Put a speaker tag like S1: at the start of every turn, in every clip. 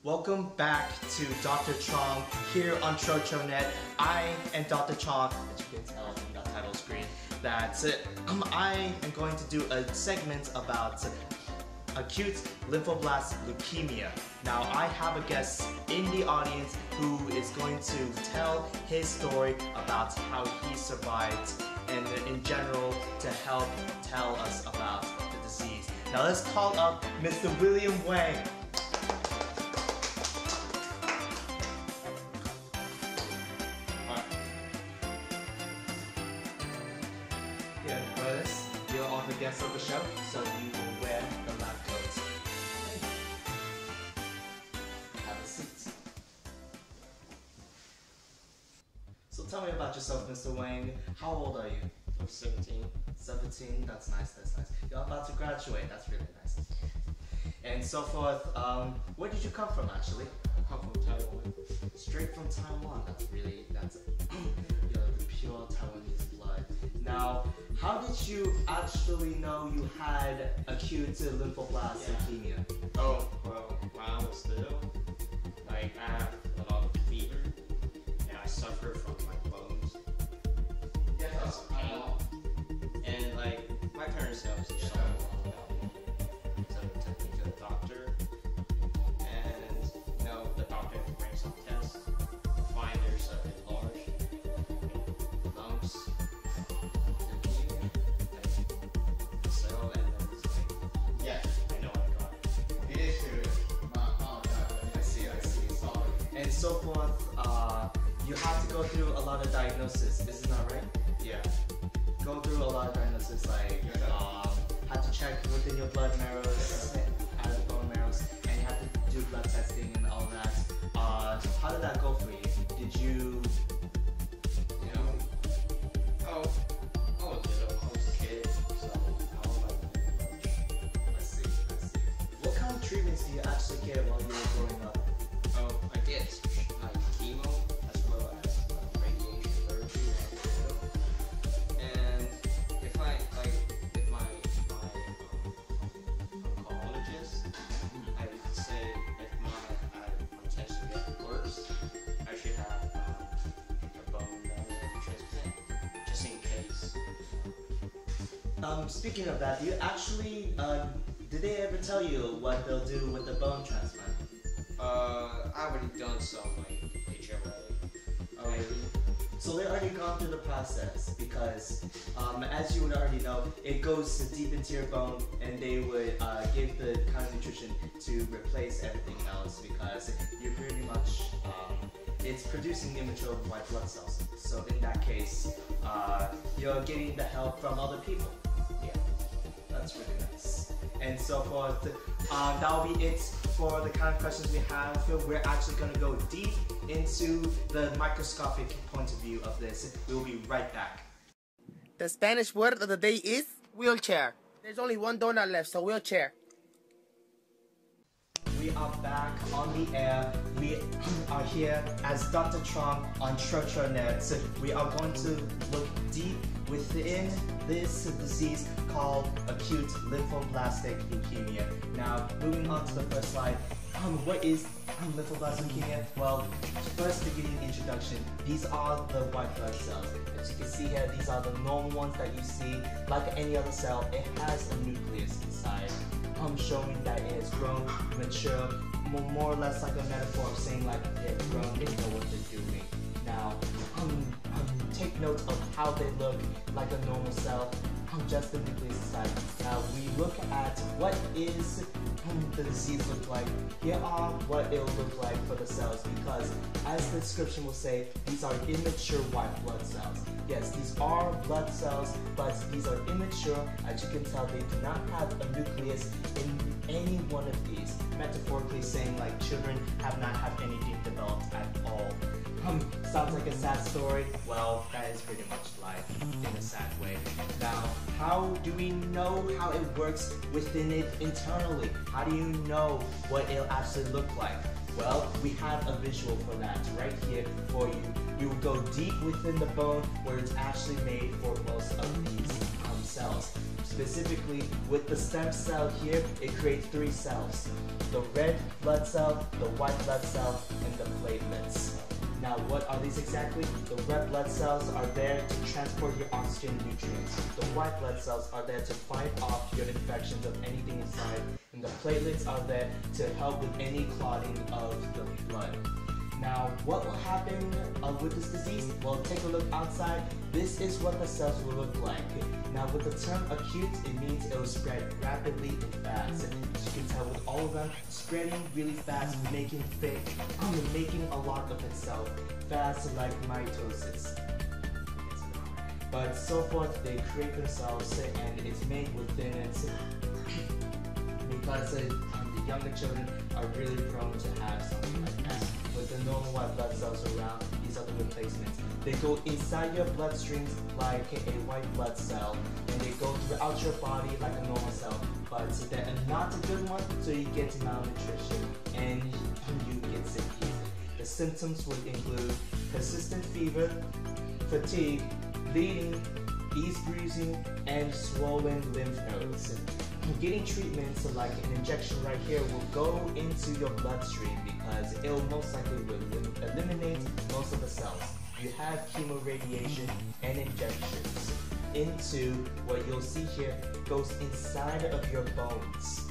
S1: Welcome back to Dr. Truong here on Truong. I am Dr. Truong, as you can tell from the title screen, that I am going to do a segment about acute lymphoblastic leukemia. Now I have a guest in the audience who is going to tell his story about how he survived and in general to help tell us about the disease. Now let's call up Mr. William Wang. Here, brothers, you're all the guests of the show, so you will wear the lab coats. Have a seat. So tell me about yourself, Mr. Wang. How old are you?
S2: I'm 17.
S1: 17? That's nice, that's nice. You're about to graduate, that's really nice. And so forth, where did you come from actually?
S2: I come from Taiwan.
S1: Straight from Taiwan, that's you know, the pure Taiwanese blood. Now, how did you actually know you had acute lymphoblastic leukemia?
S2: Oh, well, when I was little, I have a lot of fever, and I suffer from my bones. Because of pain. And my parents said I was just something wrong about me. So they took me to the doctor, and the doctor ran some tests, find there's enlarged lumps, leukemia, cell, and then it's yeah, I know I got it.
S3: It is serious. I see, sorry.
S1: And so forth, you have to go through a lot of diagnosis, isn't that right?
S2: Yeah.
S1: Go through a lot of diagnosis, had to check within your blood marrows, out of bone marrows, and you had to do blood testing and all that. How did that go for you? Did you...
S2: I was little, I was a kid, so I was much.
S1: I see. What kind of treatments do you actually get while you were growing up?
S2: Oh, I get chemo as well as radiation therapy when I was little. And if my oncologist, I would say if my test would get worse, I should have a bone marrow transplant, just in case.
S1: Speaking of that, do you actually, did they ever tell you what they'll do with the bone transplant?
S2: I already done some HRA.
S1: Oh, really? So they already gone through the process because, as you would already know, it goes deep into your bone, and they would give the kind of nutrition to replace everything else because you're pretty much, it's producing immature white blood cells. So in that case, you're getting the help from other people.
S2: Yeah.
S1: That's really nice. And so forth. That'll be it for the kind of questions we have. We're actually going to go deep into the microscopic point of view of this. We'll be right back.
S4: The Spanish word of the day is wheelchair. There's only one donut left, so wheelchair.
S1: We are back on the air. We are here as Dr. Truong on Truong. We are going to look deep within this disease called acute lymphoblastic leukemia. Now, moving on to the first slide. What is lymphoblastic leukemia? Well, first beginning introduction, these are the white blood cells. As you can see here, these are the normal ones that you see. Like any other cell, it has a nucleus inside, showing that it has grown, mature, more or less like a metaphor of saying like they've grown, they know what they're doing. Now, take note of how they look like a normal cell, just the nucleus inside. Now we look at what is the disease look like. Here are what it will look like for the cells, because as the description will say, these are immature white blood cells. Yes, these are blood cells, but these are immature. As you can tell, they do not have a nucleus in any one of these. Metaphorically saying like children have not had anything developed at all. Sounds like a sad story. Well, that is pretty much life in a sad way. Now, how do we know how it works within it internally? How do you know what it'll actually look like? Well, we have a visual for that right here for you. We will go deep within the bone where it's actually made for most of these cells. Specifically, with the stem cell here, it creates 3 cells. The red blood cell, the white blood cell, and the platelets. Now, what are these exactly? The red blood cells are there to transport your oxygen nutrients. The white blood cells are there to fight off your infections of anything inside. And the platelets are there to help with any clotting of the blood. Now, what will happen with this disease? Well, take a look outside. This is what the cells will look like. Now, with the term acute, it means it will spread rapidly and fast. As you can tell with all of them, spreading really fast, making thick, making a lot of itself fast like mitosis. But so forth, they create themselves and it's made within it because the younger children are really prone to have something like that. With the normal white blood cells around, these are the replacements. They go inside your bloodstreams like a white blood cell, and they go throughout your body like a normal cell. But they're not a good one, so you get malnutrition and you get sick easily. The symptoms would include persistent fever, fatigue, bleeding, ease bruising, and swollen lymph nodes. Getting treatments like an injection right here will go into your bloodstream because it will most likely eliminate most of the cells. You have chemoradiation and injections into what you'll see here goes inside of your bones.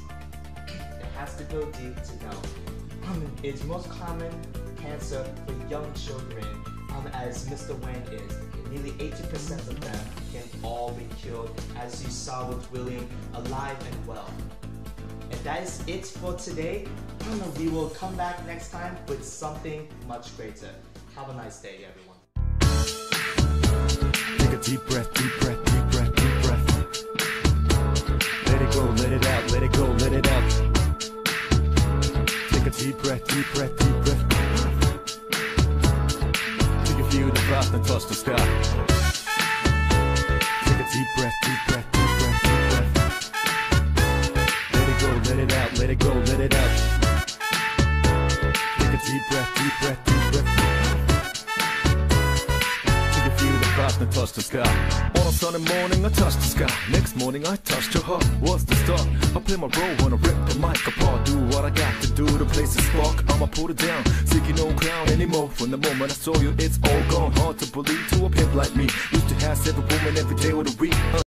S1: It has to go deep to know. It's most common cancer for young children, as Mr. Wen is. Nearly 80% of them can all be cured, as you saw with William, alive and well. And that is it for today. We will come back next time with something much greater. Have a nice day, everyone.
S5: Take a deep breath, deep breath, deep breath, deep breath. Let it go, let it out, let it go, let it out. Take a deep breath, deep breath, deep breath. Feel the frost and touch the sky. Take a deep breath, deep breath, deep breath, deep breath. Let it go, let it out, let it go, let it out. Take a deep breath, deep breath, deep breath. Till you feel the frost and touch the sky. On a sunny morning I touch the sky. Next morning I touched your heart. What's the start? I play my role when I rip the mic apart. Do what I got to do to place a spark. I'ma put it down, seeking no crown anymore. From the moment I saw you, it's all gone. Hard to believe to a pimp like me. Used to have 7 women every day of the week.